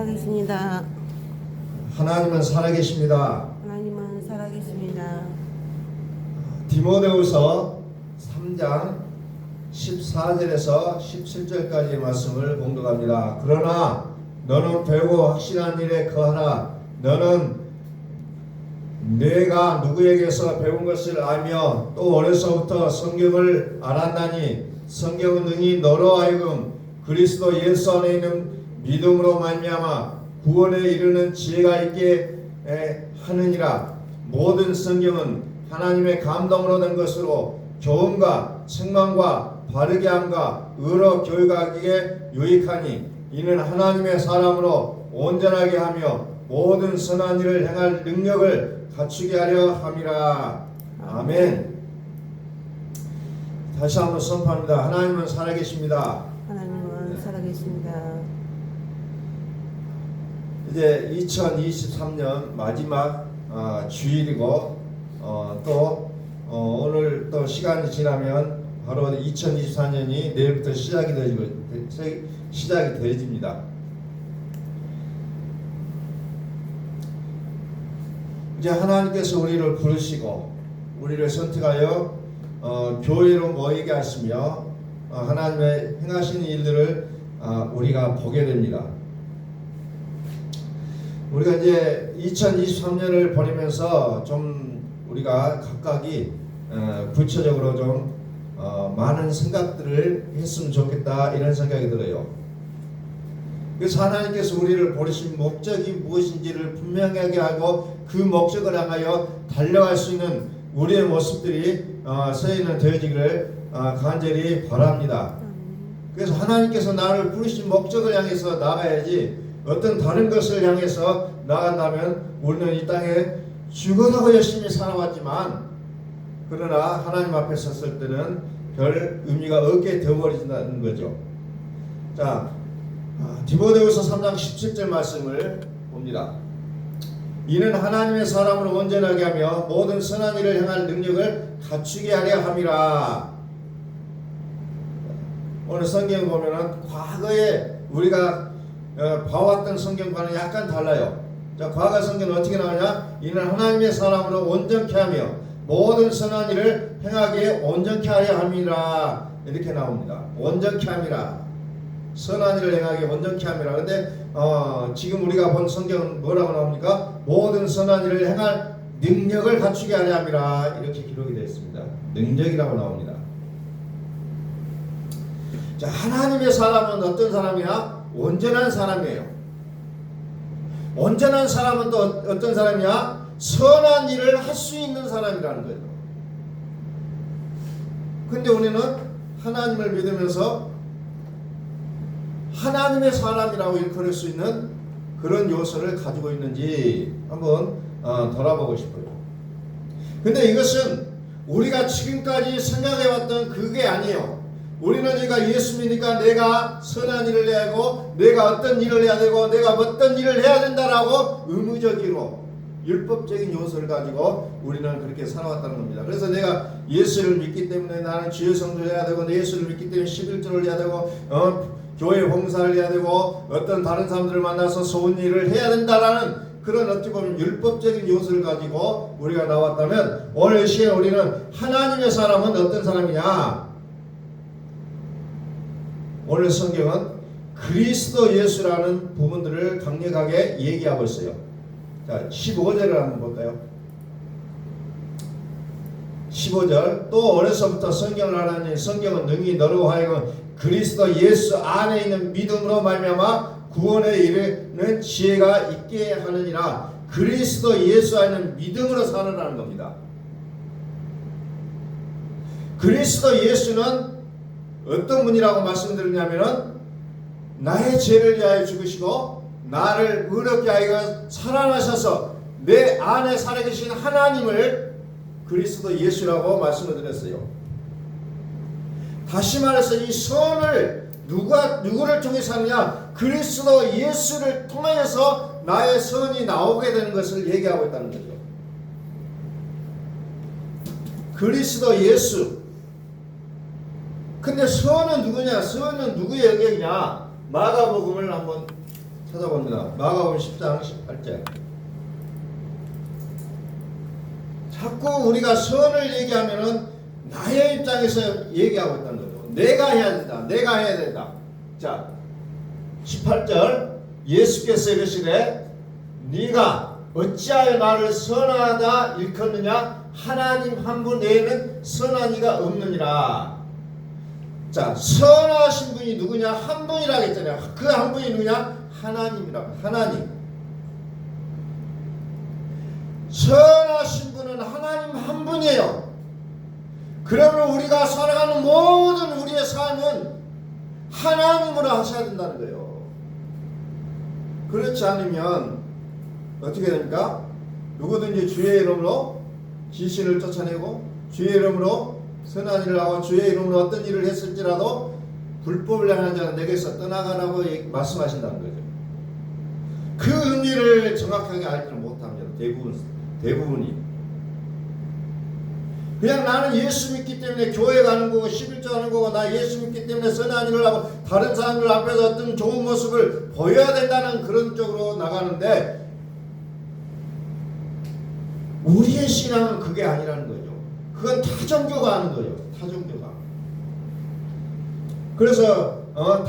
살아계십니다. 하나님은 살아계십니다. 하나님은 살아계십니다. 디모데후서 3장 14절에서 17절까지의 말씀을 봉독합니다. 그러나 너는 배우고 확신한 일에 거하라. 너는 내가 누구에게서 배운 것을 알며 또 어려서부터 성경을 알았나니 성경은 능히 너로 하여금 그리스도 예수 안에 있는 믿음으로 말미암아 구원에 이르는 지혜가 있게 하느니라. 모든 성경은 하나님의 감동으로 된 것으로 교훈과 책망과 바르게 함과 의로 교육하기에 유익하니 이는 하나님의 사람으로 온전하게 하며 모든 선한 일을 행할 능력을 갖추게 하려 함이라. 아멘. 다시 한번 선포합니다. 하나님은 살아계십니다. 하나님은 살아계십니다. 이제 2023년 마지막 주일이고 또 오늘 또 시간이 지나면 바로 2024년이 내일부터 시작이 되어집니다. 이제 하나님께서 우리를 부르시고 우리를 선택하여 교회로 모이게 하시며 하나님의 행하시는 일들을 우리가 보게 됩니다. 우리가 이제 2023년을 보내면서 좀 우리가 각각이 구체적으로 좀 많은 생각들을 했으면 좋겠다 이런 생각이 들어요. 그래서 하나님께서 우리를 부르신 목적이 무엇인지를 분명하게 하고 그 목적을 향하여 달려갈 수 있는 우리의 모습들이 서해는 되어지기를 간절히 바랍니다. 그래서 하나님께서 나를 부르신 목적을 향해서 나가야지 어떤 다른 것을 향해서 나간다면 우리는 이 땅에 죽어도 열심히 살아왔지만 그러나 하나님 앞에 섰을 때는 별 의미가 없게 되어버린다는 거죠. 자, 디모데후서 3장 17절 말씀을 봅니다. 이는 하나님의 사람으로 온전하게 하며 모든 선한 일을 행할 능력을 갖추게 하려 함이라. 오늘 성경 보면은 과거에 우리가 봐왔던 성경과는 약간 달라요. 자, 과거 성경은 어떻게 나오냐? 이는 하나님의 사람으로 온전케 하며 모든 선한 일을 행하기에 온전케 하려 함이라. 이렇게 나옵니다. 온전케 함이라. 선한 일을 행하기에 온전케 함이라. 그런데 지금 우리가 본 성경은 뭐라고 나옵니까? 모든 선한 일을 행할 능력을 갖추게 하려 함이라. 이렇게 기록이 되어 있습니다. 능력이라고 나옵니다. 자, 하나님의 사람은 어떤 사람이냐? 온전한 사람이에요. 온전한 사람은 또 어떤 사람이냐? 선한 일을 할 수 있는 사람이라는 거예요. 근데 우리는 하나님을 믿으면서 하나님의 사람이라고 일컬을 수 있는 그런 요소를 가지고 있는지 한번 돌아보고 싶어요. 근데 이것은 우리가 지금까지 생각해왔던 그게 아니에요. 우리는 그러니까 예수 믿으니까 내가 선한 일을 해야 하고 내가 어떤 일을 해야 되고 내가 어떤 일을 해야 된다라고 의무적으로 율법적인 요소를 가지고 우리는 그렇게 살아왔다는 겁니다. 그래서 내가 예수를 믿기 때문에 나는 주의 성도를 해야 되고 내 예수를 믿기 때문에 11조를 해야 되고 교회 봉사를 해야 되고 어떤 다른 사람들을 만나서 좋은 일을 해야 된다라는 그런 어떻게 보면 율법적인 요소를 가지고 우리가 나왔다면 오늘 이 시간에 우리는 하나님의 사람은 어떤 사람이냐? 오늘 성경은 그리스도 예수라는 부분들을 강력하게 얘기하고 있어요. 자, 15절을 한번 볼까요? 15절. 또 어려서부터 성경을 알았니 성경은 능히 너로 하여금 그리스도 예수 안에 있는 믿음으로 말미암아 구원에 이르는 지혜가 있게 하느니라. 그리스도 예수 안에 있는 믿음으로 살아라는 겁니다. 그리스도 예수는 어떤 분이라고 말씀드리냐면은 나의 죄를 위하여 죽으시고 나를 의롭게 하여 살아나셔서 내 안에 살아계신 하나님을 그리스도 예수라고 말씀을 드렸어요. 다시 말해서 이 선을 누구를 통해서 하느냐? 그리스도 예수를 통하여서 나의 선이 나오게 되는 것을 얘기하고 있다는 거죠. 그리스도 예수. 근데 선은 누구냐? 선은 누구의 영역이냐? 마가복음을 한번 찾아봅니다. 마가복음 10장 18절. 자꾸 우리가 선을 얘기하면은 나의 입장에서 얘기하고 있다는 거죠. 내가 해야 된다. 내가 해야 된다. 자, 18절. 예수께서 이르시되 네가 어찌하여 나를 선하다 일컫느냐? 하나님 한 분 외에는 선한 이가 없느니라. 자, 선하신 분이 누구냐? 한 분이라고 했잖아요. 그 한 분이 누구냐? 하나님이라고. 하나님. 선하신 분은 하나님 한 분이에요. 그러므로 우리가 살아가는 모든 우리의 삶은 하나님으로 하셔야 된다는 거예요. 그렇지 않으면 어떻게 됩니까? 누구든지 주의 이름으로 귀신을 쫓아내고 주의 이름으로 선한 일을 하고 주의 이름으로 어떤 일을 했을지라도 불법을 행하는 자는 내게서 떠나가라고 말씀하신다는 거죠. 그 의미를 정확하게 알지는 못합니다. 대부분이. 그냥 나는 예수 믿기 때문에 교회 가는 거고 11조 하는 거고 나 예수 믿기 때문에 선한 일을 하고 다른 사람들 앞에서 어떤 좋은 모습을 보여야 된다는 그런 쪽으로 나가는데 우리의 신앙은 그게 아니라는 거죠. 그건 타종교가 하는 거예요. 타종교가. 그래서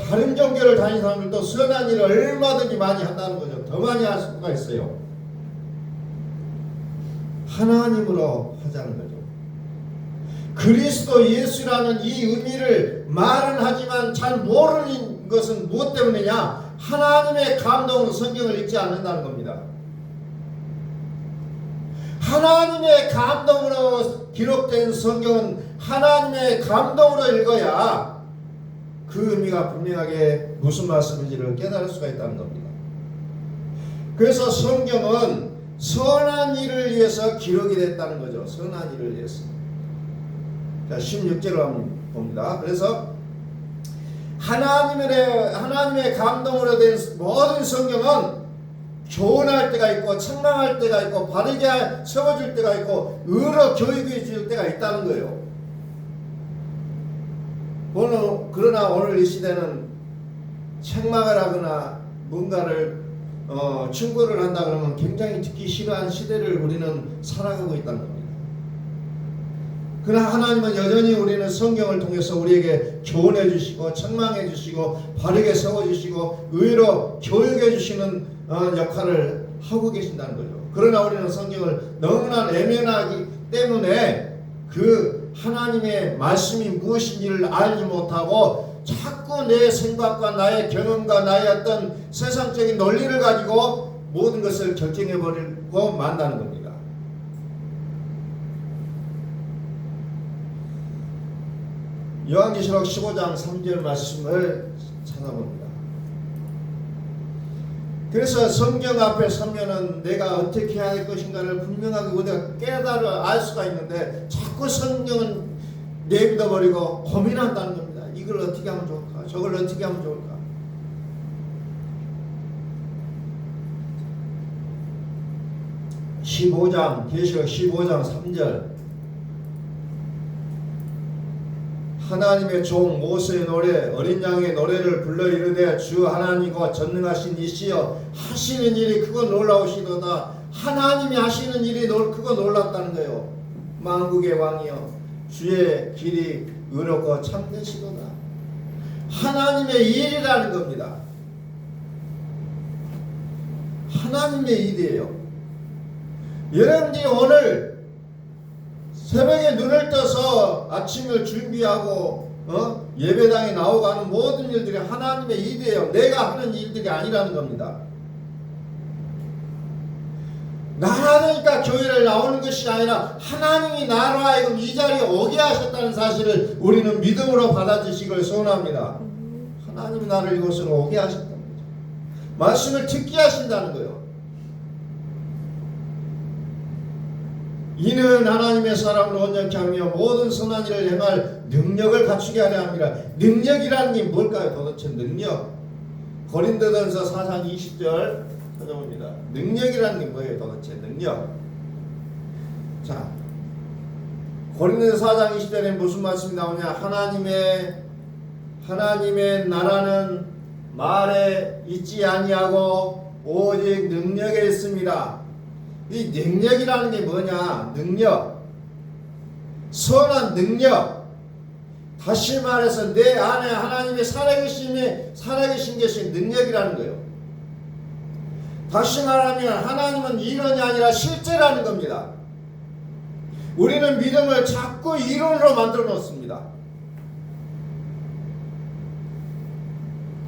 다른 종교를 다니는 사람들도 선한 일을 얼마든지 많이 한다는 거죠. 더 많이 할 수가 있어요. 하나님으로 하자는 거죠. 그리스도 예수라는 이 의미를 말은 하지만 잘 모르는 것은 무엇 때문이냐? 하나님의 감동으로 성경을 읽지 않는다는 겁니다. 하나님의 감동으로 기록된 성경은 하나님의 감동으로 읽어야 그 의미가 분명하게 무슨 말씀인지를 깨달을 수가 있다는 겁니다. 그래서 성경은 선한 일을 위해서 기록이 됐다는 거죠. 선한 일을 위해서. 자, 16절을 한번 봅니다. 그래서 하나님의 감동으로 된 모든 성경은 교훈할 때가 있고 책망할 때가 있고 바르게 세워줄 때가 있고 의로 교육해 줄 때가 있다는 거예요. 그러나 오늘 이 시대는 책망을 하거나 뭔가를 충고를 한다 그러면 굉장히 듣기 싫어하는 시대를 우리는 살아가고 있다는 겁니다. 그러나 하나님은 여전히 우리는 성경을 통해서 우리에게 교훈해 주시고 책망해 주시고 바르게 세워 주시고 의로 교육해 주시는 역할을 하고 계신다는 거죠. 그러나 우리는 성경을 너무나 내면하기 때문에 그 하나님의 말씀이 무엇인지를 알지 못하고 자꾸 내 생각과 나의 경험과 나의 어떤 세상적인 논리를 가지고 모든 것을 결정해 버리고 만다는 겁니다. 요한계시록 15장 3절 말씀을 찾아봅니다. 그래서 성경 앞에 서면은 내가 어떻게 해야 할 것인가를 분명하게 우리가 깨달아 알 수가 있는데 자꾸 성경은 내비둬버리고 고민한다는 겁니다. 이걸 어떻게 하면 좋을까? 저걸 어떻게 하면 좋을까? 계시록 15장 3절 하나님의 종 모세의 노래 어린 양의 노래를 불러 이르되 주 하나님과 전능하신 이시여 하시는 일이 크고 놀라우시도다. 하나님이 하시는 일이 크고 놀랍다는 거예요. 만국의 왕이여 주의 길이 의롭고 참되시도다. 하나님의 일이라는 겁니다. 하나님의 일이에요. 여러분들이 오늘 새벽에 눈을 떠서 아침을 준비하고 예배당에 나오고 하는 모든 일들이 하나님의 일이에요. 내가 하는 일들이 아니라는 겁니다. 나라니까 교회를 나오는 것이 아니라 하나님이 나로 하여금 이 자리에 오게 하셨다는 사실을 우리는 믿음으로 받아주시길 소원합니다. 하나님이 나를 이곳으로 오게 하셨다는 거죠. 말씀을 듣게 하신다는 거예요. 이는 하나님의 사람을 온전케 하며 모든 선한 일을 행할 능력을 갖추게 하려 합니다. 능력이라는 게 뭘까요? 도대체 능력. 고린도전서 4장 20절 찾아봅니다. 능력이라는 게 뭐예요? 도대체 능력. 자, 고린도전서 4장 20절에 무슨 말씀이 나오냐? 하나님의 나라는 말에 있지 아니하고 오직 능력에 있습니다. 이 능력이라는 게 뭐냐? 능력, 선한 능력. 다시 말해서 내 안에 하나님의 살아계신 것이 능력이라는 거예요. 다시 말하면 하나님은 이론이 아니라 실제라는 겁니다. 우리는 믿음을 자꾸 이론으로 만들어 놓습니다.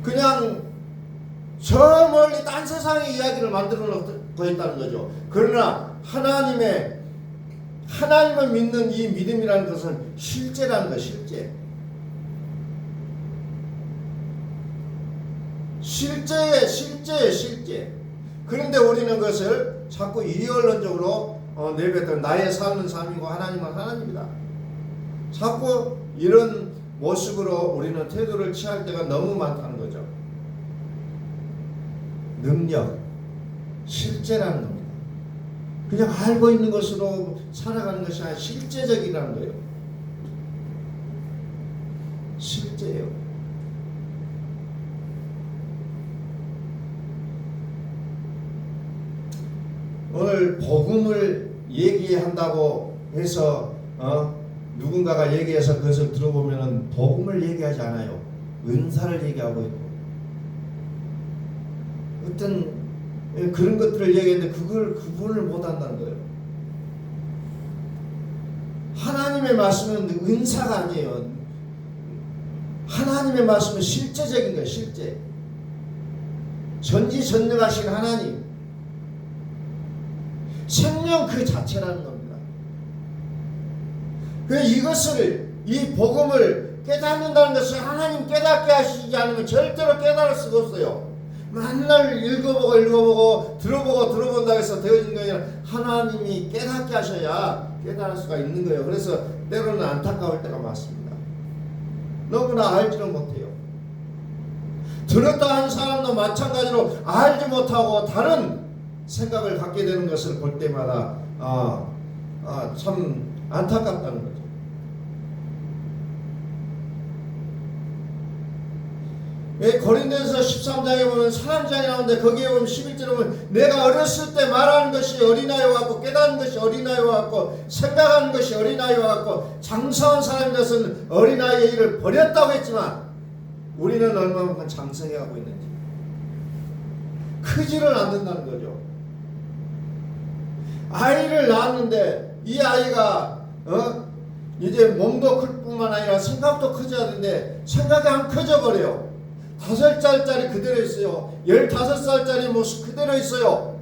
그냥 저 멀리 딴 세상의 이야기를 만들어 놓고 있다는 거죠. 그러나 하나님을 믿는 이 믿음이라는 것은 실제라는 거, 실제. 실제. 그런데 우리는 그것을 자꾸 이언론적으로 내뱉어 나의 삶은 삶이고 하나님은 하나님이다. 자꾸 이런 모습으로 우리는 태도를 취할 때가 너무 많다는 거죠. 능력, 실제라는 겁니다. 그냥 알고 있는 것으로 살아가는 것이 아니라 실제적이라는 거예요. 실제예요. 오늘 복음을 얘기한다고 해서 누군가가 얘기해서 그것을 들어보면 복음을 얘기하지 않아요. 은사를 얘기하고 있고 어떤 그런 것들을 얘기했는데 그걸 구분을 못한다는 거예요. 하나님의 말씀은 은사가 아니에요. 하나님의 말씀은 실제적인 거예요. 실제. 전지전능하신 하나님, 생명 그 자체라는 겁니다. 이것을, 이 복음을 깨닫는다는 것을 하나님 깨닫게 하시지 않으면 절대로 깨달을 수가 없어요. 맨날 읽어보고 들어본다고 해서 되어진 게 아니라 하나님이 깨닫게 하셔야 깨달을 수가 있는 거예요. 그래서 때로는 안타까울 때가 많습니다. 너무나 알지를 못해요. 들었다 하는 사람도 마찬가지로 알지 못하고 다른 생각을 갖게 되는 것을 볼 때마다 참 안타깝다는 거죠. 고린도전서 13장에 보면 사람장이 나오는데 거기에 보면 11절에 보면 내가 어렸을 때 말하는 것이 어린아이와 같고 깨닫는 것이 어린아이와 같고 생각하는 것이 어린아이와 같고 장성한 사람인 것은 어린아이의 일을 버렸다고 했지만 우리는 얼마만큼 장성해가고 있는지 크지를 않는다는 거죠. 아이를 낳았는데 이 아이가 이제 몸도 클 뿐만 아니라 생각도 커져야 되는데 생각이 안 커져버려요. 5살짜리 그대로 있어요. 15살짜리 모습 그대로 있어요.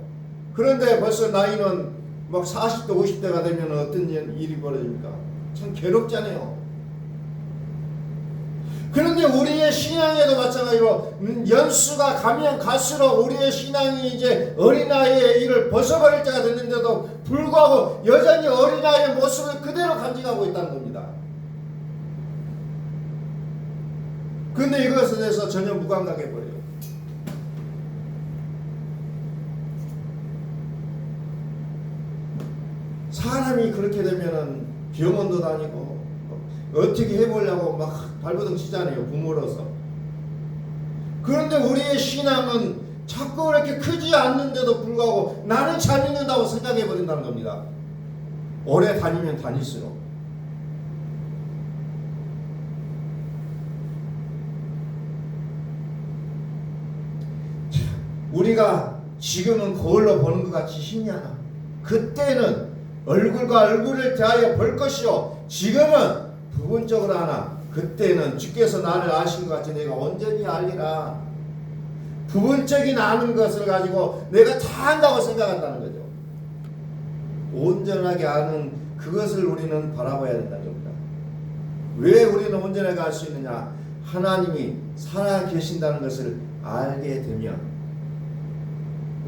그런데 벌써 나이는 막 40대 50대가 되면 어떤 일이 벌어집니까? 참 괴롭잖아요. 그런데 우리의 신앙에도 마찬가지로 연수가 가면 갈수록 우리의 신앙이 이제 어린아이의 일을 벗어버릴 때가 됐는데도 불구하고 여전히 어린아이의 모습을 그대로 간직하고 있다는 겁니다. 그런데 이것에 대해서 전혀 무감각해버려요. 사람이 그렇게 되면은 병원도 다니고 어떻게 해보려고 막 발버둥 치잖아요. 부모로서. 그런데 우리의 신앙은 자꾸 그렇게 크지 않는데도 불구하고 나는 잘 믿는다고 생각해버린다는 겁니다. 오래 다니면 다닐수록. 우리가 지금은 거울로 보는 것 같이 힘이 하나. 그때는 얼굴과 얼굴을 대하여 볼 것이요. 지금은 부분적으로 하나. 그때는 주께서 나를 아신 것 같이 내가 온전히 알리라. 부분적인 아는 것을 가지고 내가 다 안다고 생각한다는 거죠. 온전하게 아는 그것을 우리는 바라봐야 된다는 겁니다. 왜 우리는 온전하게 알 수 있느냐? 하나님이 살아 계신다는 것을 알게 되면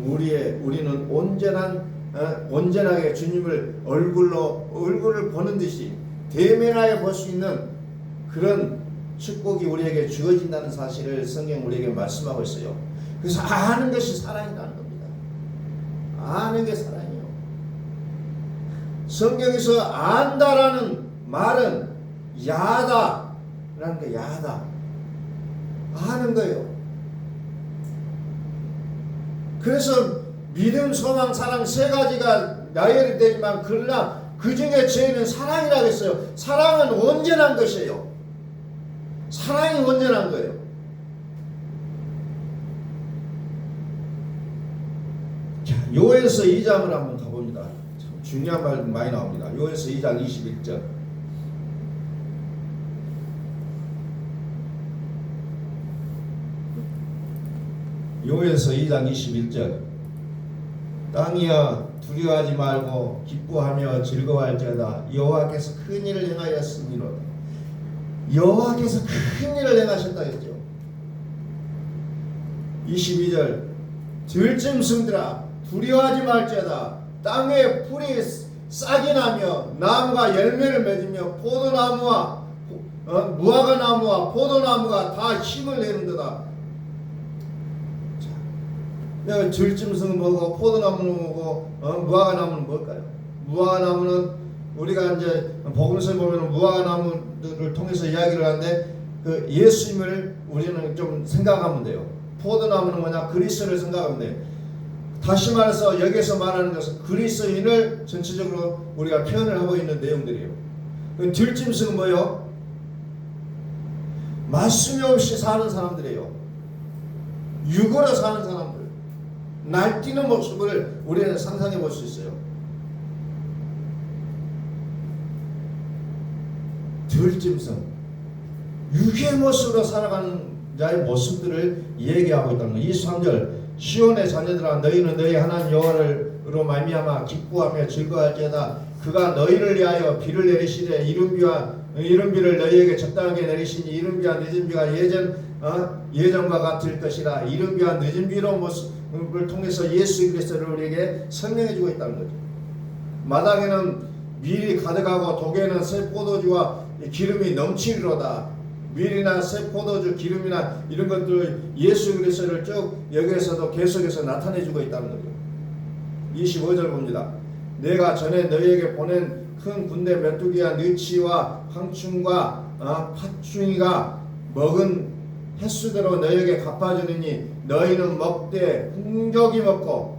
우리는 온전하게 주님을 얼굴을 보는 듯이 대면하여 볼 수 있는 그런 축복이 우리에게 주어진다는 사실을 성경 우리에게 말씀하고 있어요. 그래서 아는 것이 사랑이라는 겁니다. 아는 게 사랑이에요. 성경에서 안다라는 말은 야다라는 게 야다. 아는 거예요. 그래서 믿음, 소망, 사랑 세 가지가 나열이 되지만 그러나 그 중에 제일은 사랑이라고 했어요. 사랑은 온전한 것이에요. 사랑이 온전한 거예요. 자, 요에서 2장을 한번 가봅니다. 참 중요한 말 많이 나옵니다. 요에서 2장 21절. 요에서 2장 21절. 땅이여 두려워하지 말고 기뻐하며 즐거워할지어다. 여호와께서 큰 일을 행하였으니로다. 여호와께서 큰 일을 행하셨다 했죠. 22절. 들짐승들아 두려워하지 말지어다. 땅에 풀이 싹이 나며 나무가 열매를 맺으며 포도나무와 무화과 나무와 포도나무가 다 힘을 내는도다. 내가 들짐승은 뭐고 포도나무는 뭐고 무화과 나무는 뭘까요? 무화과 나무는 우리가 이제 복음서에 보면 무화과 나무를 통해서 이야기를 하는데 그 예수님을 우리는 좀 생각하면 돼요. 포도나무는 뭐냐? 그리스도를 생각하면 돼요. 다시 말해서 여기서 말하는 것은 그리스도인을 전체적으로 우리가 표현을 하고 있는 내용들이에요. 들짐승은 뭐예요? 말씀이 없이 사는 사람들이에요. 육으로 사는 사람들. 날뛰는 모습을 우리는 상상해 볼 수 있어요. 들짐승, 육의 모습으로 살아가는 자의 모습들을 얘기하고 있다는 거예요. 23절. 시온의 자녀들아 너희는 너희 하나님 여호와로 말미암아 기뻐하며 즐거워할지어다. 그가 너희를 위하여 비를 내리시되 이른 비를 너희에게 적당하게 내리시니 이른 비와 늦은 비가 예전과 같을 것이라. 이른 비와 늦은 비로 모습을 통해서 예수 그리스도를 우리에게 설명해 주고 있다는 거죠. 마당에는 밀이 가득하고 독에는 새 포도주와 기름이 넘치리로다. 밀이나 새 포도주, 기름이나 이런 것들 예수 그리스도를 쭉 여기에서도 계속해서 나타내 주고 있다는 거죠. 25절 봅니다. 내가 전에 너희에게 보낸 큰 군대 메뚜기와 느치와 황충과 팥충이가 먹은 횟수대로 너희에게 갚아주느니 너희는 먹되 풍족이 먹고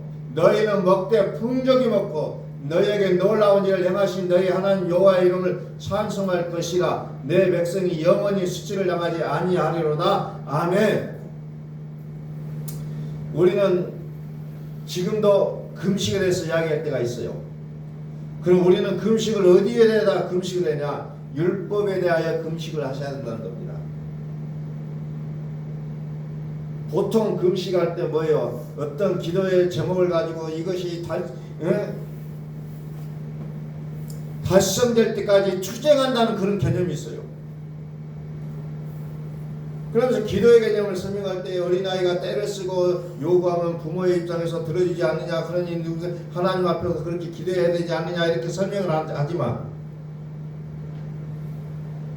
너희에게 놀라운 일을 행하신 너희 하나님 여호와의 이름을 찬송할 것이라. 내 백성이 영원히 수치를 당하지 아니하리로다. 아멘. 우리는 지금도 금식에 대해서 이야기할 때가 있어요. 그럼 우리는 금식을 어디에 대해서 금식을 하냐? 율법에 대하여 금식을 하셔야 된다는 겁니다. 보통 금식할 때 뭐예요? 어떤 기도의 제목을 가지고 이것이 달성될 때까지 투쟁한다는 그런 개념이 있어요. 그러면서 기도의 개념을 설명할 때 어린아이가 떼를 쓰고 요구하면 부모의 입장에서 들어주지 않느냐, 그러니 하나님 앞에서 그렇게 기도해야 되지 않느냐 이렇게 설명을 하지만,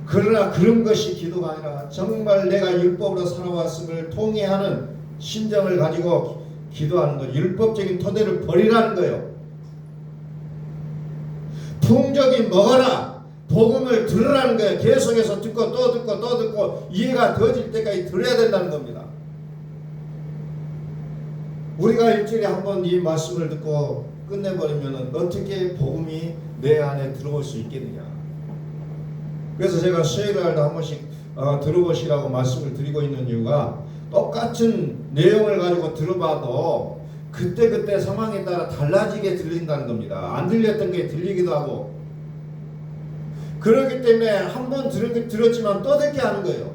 그러나 그런 것이 기도가 아니라 정말 내가 율법으로 살아왔음을 통해하는 심정을 가지고 기도하는 것, 율법적인 토대를 버리라는 거예요. 풍족이 먹어라, 복음을 들으라는 거예요. 계속해서 듣고 또 듣고 이해가 더질 때까지 들어야 된다는 겁니다. 우리가 일주일에 한 번 이 말씀을 듣고 끝내버리면 어떻게 복음이 내 안에 들어올 수 있겠느냐. 그래서 제가 수요일날도 한 번씩 들어보시라고 말씀을 드리고 있는 이유가, 똑같은 내용을 가지고 들어봐도 그때 상황에 따라 달라지게 들린다는 겁니다. 안 들렸던 게 들리기도 하고, 그렇기 때문에 한 번 들었지만 또 듣게 하는 거예요.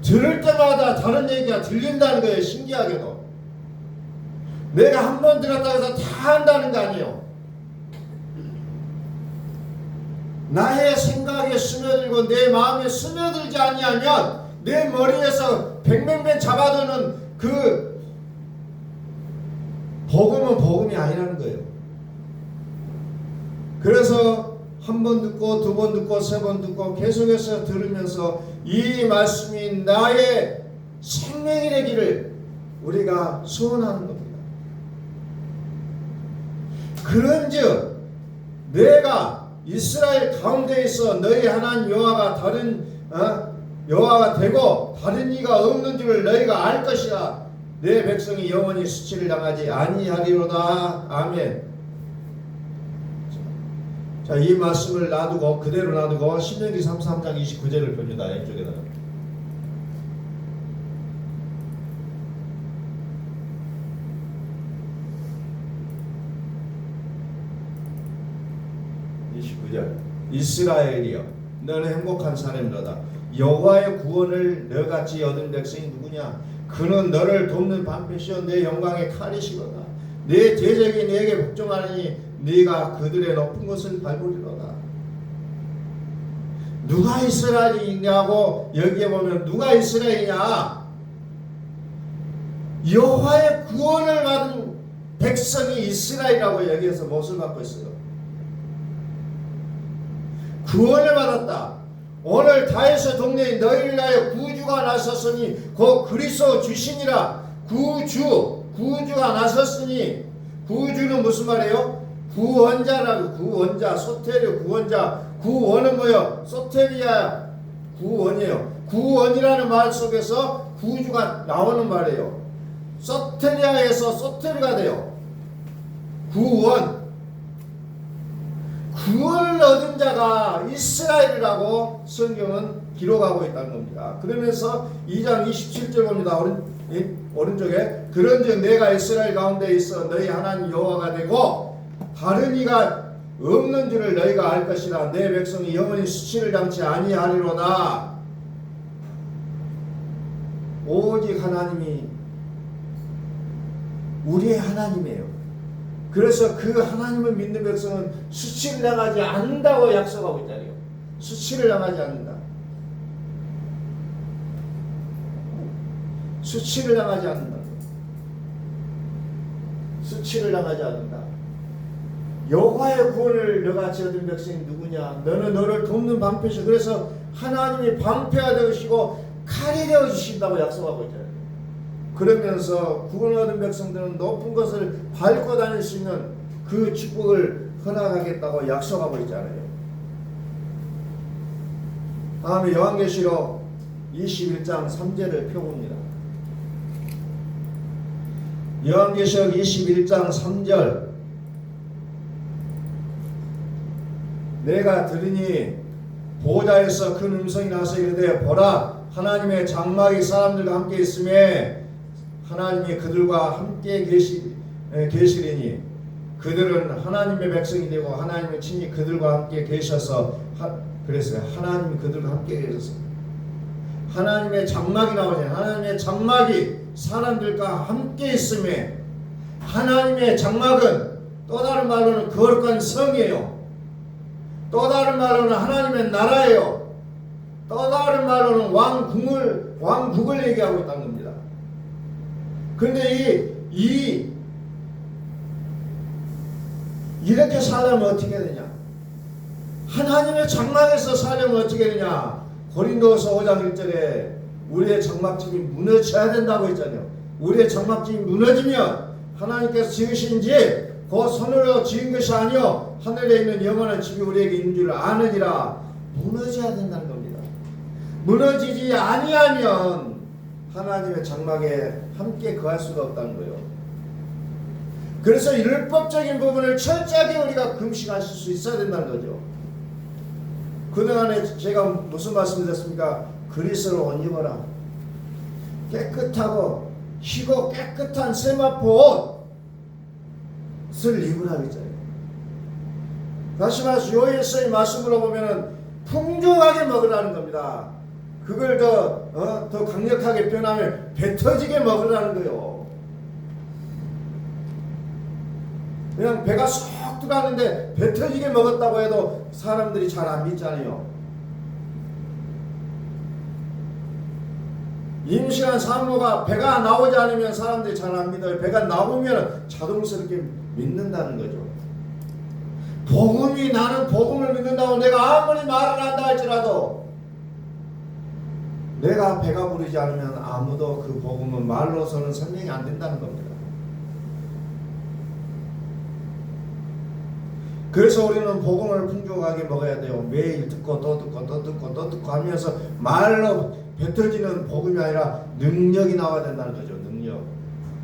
들을 때마다 다른 얘기가 들린다는 거예요. 신기하게도. 내가 한 번 들었다고 해서 다 한다는 거 아니에요. 나의 생각에 스며들고 내 마음에 스며들지 아니하면 내 머리에서 뱅뱅뱅 잡아두는 그 복음은 복음이 아니라는 거예요. 그래서 한 번 듣고 두 번 듣고 세 번 듣고 계속해서 들으면서 이 말씀이 나의 생명이 되기를 우리가 소원하는 겁니다. 그런즉 내가 이스라엘 가운데 있어 너희 하나님 여호와가 여호와가 되고 다른 이가 없는 줄을 너희가 알 것이라. 내 백성이 영원히 수치를 당하지 아니하리로다. 아멘. 자, 이 말씀을 놔두고 그대로 놔두고 신명기 33장 29절을 봅니다. 이쪽에다가. 이스라엘이여 너는 행복한 사람이로다. 여호와의 구원을 너같이 얻은 백성이 누구냐? 그는 너를 돕는 방패시오 내 영광의 칼이시로다. 내 대적이 네게 복종하니 네가 그들의 높은 곳을 밟으리로다. 누가 이스라엘이냐고 여기에 보면 누가 이스라엘이냐? 여호와의 구원을 받은 백성이 이스라엘이라고 여기에서 못을 받고 있어요. 구원을 받았다. 오늘 다윗의 동네에 너희를 위하여 구주가 나섰으니 곧 그리스도 주시니라. 구주가 나섰으니 구주는 무슨 말이에요? 구원자라고. 구원자, 소테리오 구원자. 구원은 뭐예요? 소테리아 구원이에요. 구원이라는 말 속에서 구주가 나오는 말이에요. 소테리아에서 소테리가 돼요. 구원을 얻은 자가 이스라엘이라고 성경은 기록하고 있다는 겁니다. 그러면서 2장 27절 봅니다. 오른쪽에 그런즉 내가 이스라엘 가운데 있어 너희 하나님 여호와가 되고 다른 이가 없는 줄을 너희가 알 것이라. 내 백성이 영원히 수치를 당치 아니하리로다. 오직 하나님이 우리의 하나님이에요. 그래서 그 하나님을 믿는 백성은 수치를 당하지 않는다고 약속하고 있다니요. 수치를 당하지 않는다. 수치를 당하지 않는다. 수치를 당하지 않는다. 여호와의 구원을 너같이 얻은 백성이 누구냐? 너는 너를 돕는 방패시오. 그래서 하나님이 방패가 되시고 칼이 되어 주신다고 약속하고 있잖아요. 그러면서 구원 얻은 백성들은 높은 것을 밟고 다닐 수 있는 그 축복을 허락하겠다고 약속하고 있잖아요. 다음에 요한계시록 21장 3절을 펴봅니다. 요한계시록 21장 3절 내가 들으니 보좌에서 큰 음성이 나서 이르되 보라 하나님의 장막이 사람들과 함께 있음에 하나님이 그들과 함께 계시리니 그들은 하나님의 백성이 되고 하나님은 친히 그들과 함께 계셔서 그랬어요. 하나님이 그들과 함께 계셔서 하나님의 장막이 나오잖아요. 하나님의 장막이 사람들과 함께 있음에 하나님의 장막은 또 다른 말로는 거룩한 성이에요. 또 다른 말로는 하나님의 나라예요. 또 다른 말로는 왕국을 얘기하고 있다는 겁니다. 그런데 이렇게 살려면 어떻게 되냐? 하나님의 장막에서 살려면 어떻게 되냐? 고린도서 5장 1절에 우리의 장막집이 무너져야 된다고 했잖아요. 우리의 장막집이 무너지면 하나님께서 지으신 집 그 손으로 지은 것이 아니요 하늘에 있는 영원한 집이 우리에게 있는 줄 아느니라. 무너져야 된다는 겁니다. 무너지지 아니하면 하나님의 장막에 함께 거할 수가 없다는 거예요. 그래서 율법적인 부분을 철저하게 우리가 금식하실 수 있어야 된다는 거죠. 그동안에 제가 무슨 말씀을 드렸습니까? 그리스도로 옷 입어라. 깨끗하고 희고 깨끗한 세마포 옷을 입으라고 했잖아요. 다시 말해서 요엘서의 말씀으로 보면은 풍족하게 먹으라는 겁니다. 그걸 더 강력하게 표현하면 배 터지게 먹으라는 거예요. 그냥 배가 쏙 들어가는데 배 터지게 먹었다고 해도 사람들이 잘 안 믿잖아요. 임신한 산모가 배가 나오지 않으면 사람들이 잘 안 믿어요. 배가 나오면 자동스럽게 믿는다는 거죠. 나는 복음을 믿는다고 내가 아무리 말을 한다 할지라도 내가 배가 부르지 않으면 아무도 그 복음은 말로서는 설명이 안 된다는 겁니다. 그래서 우리는 복음을 풍족하게 먹어야 돼요. 매일 듣고 또 듣고 또 듣고 또 듣고 하면서 말로 뱉어지는 복음이 아니라 능력이 나와야 된다는 거죠. 능력.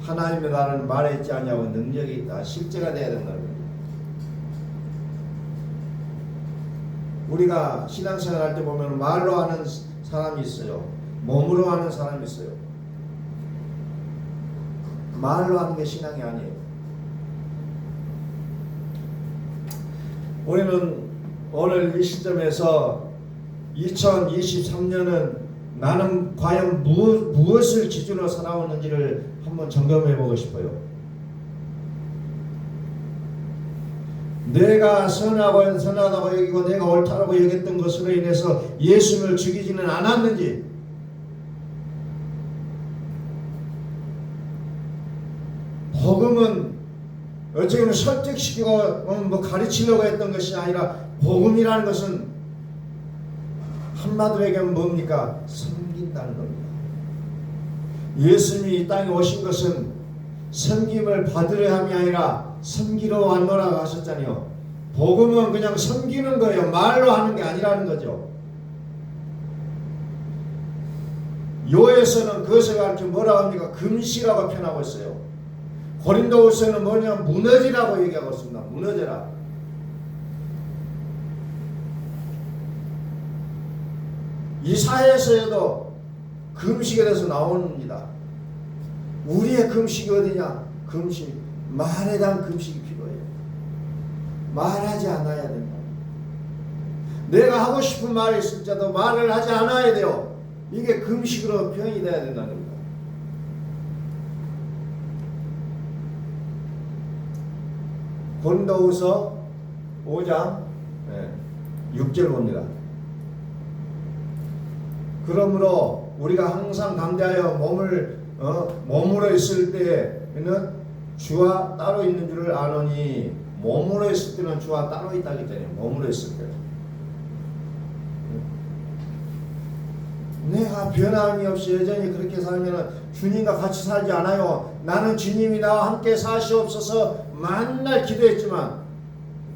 하나님의 나라는 말에 있지 않냐고 능력이 있다. 실제가 돼야 된다는 거예요. 우리가 신앙생활 할 때 보면 말로 하는 사람이 있어요. 몸으로 하는 사람이 있어요. 말로 하는 게 신앙이 아니에요. 우리는 오늘 이 시점에서 2023년은 나는 과연 무엇을 기준으로 살아오는지를 한번 점검해 보고 싶어요. 내가 선하다고 여기고 내가 옳다라고 여겼던 것으로 인해서 예수를 죽이지는 않았는지, 복음은 어찌 보면 설득시키고 뭐 가르치려고 했던 것이 아니라, 복음이라는 것은 한마디로 얘기하면 뭡니까? 섬긴다는 겁니다. 예수님이 이 땅에 오신 것은 섬김을 받으려 함이 아니라 섬기러 왔노라고 하셨잖아요. 복음은 그냥 섬기는 거예요. 말로 하는 게 아니라는 거죠. 요에서는 그것을 가르쳐 뭐라고 합니까? 금시라고 표현하고 있어요. 고린도후서는 뭐냐면 무너지라고 얘기하고 있습니다. 무너져라. 이사야서에도 금식에 대해서 나옵니다. 우리의 금식이 어디냐? 금식, 말에 대한 금식이 필요해요. 말하지 않아야 된다. 내가 하고 싶은 말이 있을지라도 말을 하지 않아야 돼요. 이게 금식으로 표현이 돼야 된다는 겁니다. 고린도후서 5장 6절 봅니다. 그러므로 우리가 항상 담대하여 몸으로 있을 때에는 주와 따로 있는 줄을 아노니, 몸으로 있을 때는 주와 따로 있다기 때문에 몸으로 있을 때 내가 변함이 없이 여전히 그렇게 살면 주님과 같이 살지 않아요. 나는 주님이 나와 함께 사시옵소서 만날 기도했지만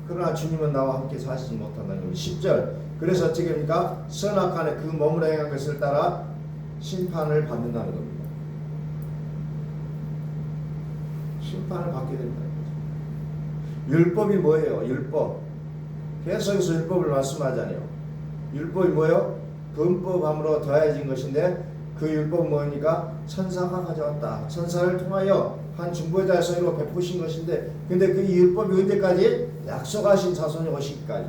그러나 주님은 나와 함께 사시지 못한다는 겁니다. 10절 그래서 어떻게 합니까? 선악간에 그 몸으로 행한 것을 따라 심판을 받는다는 겁니다. 심판을 받게 된다는 거죠. 율법이 뭐예요? 율법. 계속해서 율법을 말씀하잖아요. 율법이 뭐예요? 범법함으로 더해진 것인데 그 율법은 뭐니까? 천사가 가져왔다. 천사를 통하여 한 중보자의 손으로 베푸신 것인데, 근데 그 율법이 언제까지? 약속하신 자손이 오시기까지.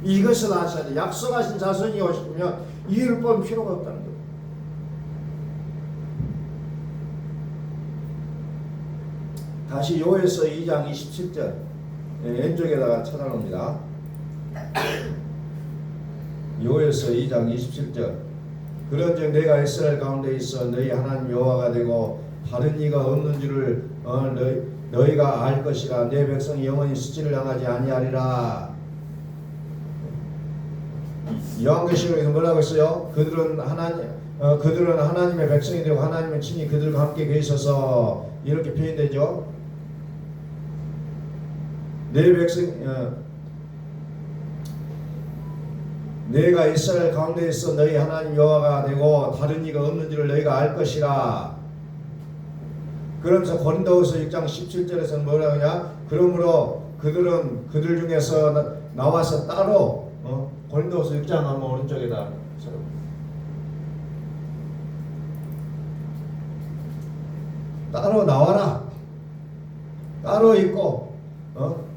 이것을 아셔야 돼. 약속하신 자손이 오시면 이 율법은 필요가 없다는 거예요. 다시 요에서 2장 27절 왼쪽에다가 찾아놓습니다. 요에서 2장 27절 그런즉 내가 이스라엘 가운데 있어 너희 하나님 여호와가 되고 다른 이가 없는 줄을 너희가 알 것이라. 내 백성이 영원히 수치를 당하지 아니하리라. 요한계시록에서 뭐라고 했어요? 그들은 하나님의 백성이 되고 하나님은 친히 그들과 함께 계셔서, 이렇게 표현되죠. 내 백성 내가 이스라엘 가운데 있어 너희 하나님 여호와가 되고 다른 이가 없는 줄을 너희가 알 것이라. 그러면서 고린도후서 6장 17절에서는 뭐라고 하냐? 그러므로 그들은 그들 중에서 나와서 따로 고린도후서 6장 한번 오른쪽에다 따로 나와라. 따로 있고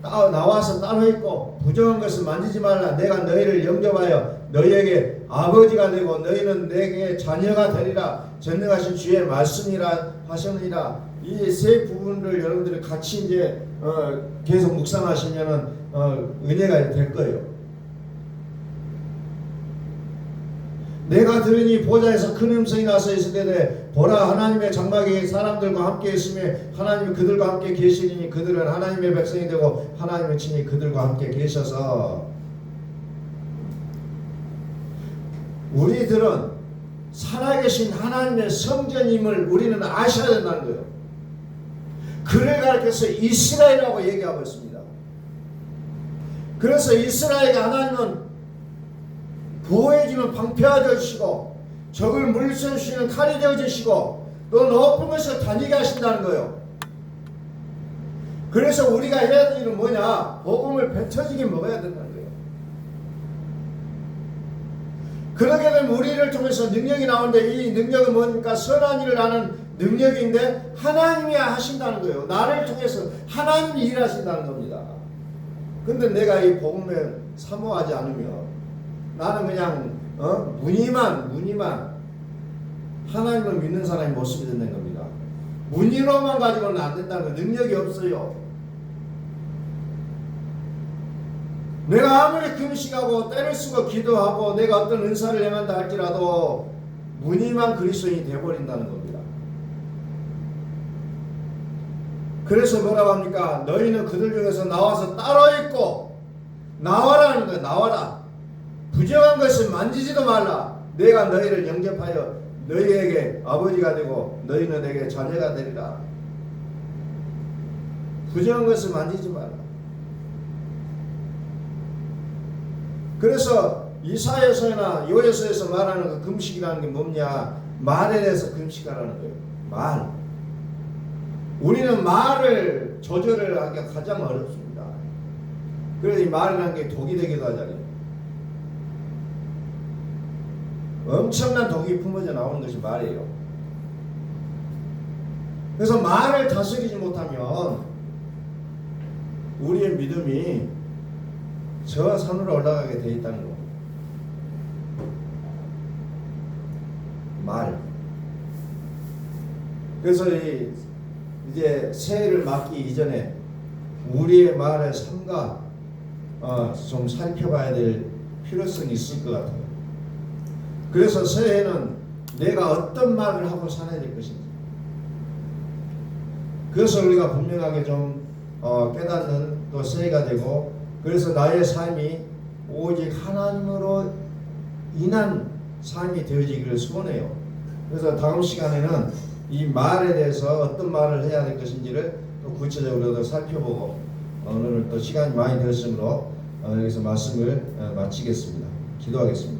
나와서 따로 있고 부정한 것을 만지지 말라. 내가 너희를 영접하여 너희에게 아버지가 되고 너희는 내게 자녀가 되리라. 전능하신 주의 말씀이라 하셨느니라. 이 세 부분을 여러분들이 같이 이제 계속 묵상하시면은 은혜가 될 거예요. 내가 들으니 보좌에서 큰 음성이 나서 있을 때에 보라 하나님의 장막이 사람들과 함께 있으며 하나님이 그들과 함께 계시니 그들은 하나님의 백성이 되고 하나님의 친히 그들과 함께 계셔서. 우리들은 살아계신 하나님의 성전임을 우리는 아셔야 된다는 거예요. 그를 가르쳐서 이스라엘이라고 얘기하고 있습니다. 그래서 이스라엘에게 하나님은 보호해주는 방패가 되어주시고 적을 물리쳐 주시는 칼이 되어주시고 또 높은 것을 다니게 하신다는 거예요. 그래서 우리가 해야 될 일은 뭐냐? 복음을 뱉어지게 먹어야 된다는 거예요. 그러게 되면 우리를 통해서 능력이 나오는데 이 능력은 뭡니까? 선한 일을 하는 능력인데 하나님이 하신다는 거예요. 나를 통해서 하나님이 일하신다는 겁니다. 근데 내가 이 복음을 사모하지 않으면 나는 그냥 무늬만 하나님을 믿는 사람의 모습이 된다는 겁니다. 무늬로만 가지고는 안 된다는 거예요. 능력이 없어요. 내가 아무리 금식하고 때를 쓰고 기도하고 내가 어떤 은사를 행한다 할지라도 무늬만 그리스도인이 되어버린다는 겁니다. 그래서 뭐라고 합니까? 너희는 그들 중에서 나와서 따로 있고 나와라는 거예요. 나와라. 부정한 것을 만지지도 말라. 내가 너희를 영접하여 너희에게 아버지가 되고 너희는 내게 자녀가 되리라. 부정한 것을 만지지 마라. 그래서 이사야서나 요에서에서 말하는 그 금식이라는 게 뭐냐? 말에 대해서 금식하라는 거예요. 말. 우리는 말을 조절을 하기가 가장 어렵습니다. 그래서 이 말이라는 게 독이 되기도 하잖아요. 엄청난 독이 품어져 나오는 것이 말이에요. 그래서 말을 다스리지 못하면 우리의 믿음이 저 산으로 올라가게 되어 있다는 겁니다. 말. 그래서 이제 새해를 맞기 이전에 우리의 말의 삶과 좀 살펴봐야 될 필요성이 있을 것 같아요. 그래서 새해는 내가 어떤 말을 하고 살아야 될 것인지, 그래서 우리가 분명하게 좀 깨닫는 또 새해가 되고, 그래서 나의 삶이 오직 하나님으로 인한 삶이 되어지기를 소원해요. 그래서 다음 시간에는 이 말에 대해서 어떤 말을 해야 될 것인지를 또 구체적으로 살펴보고, 오늘 또 시간이 많이 되었으므로 여기서 말씀을 마치겠습니다. 기도하겠습니다.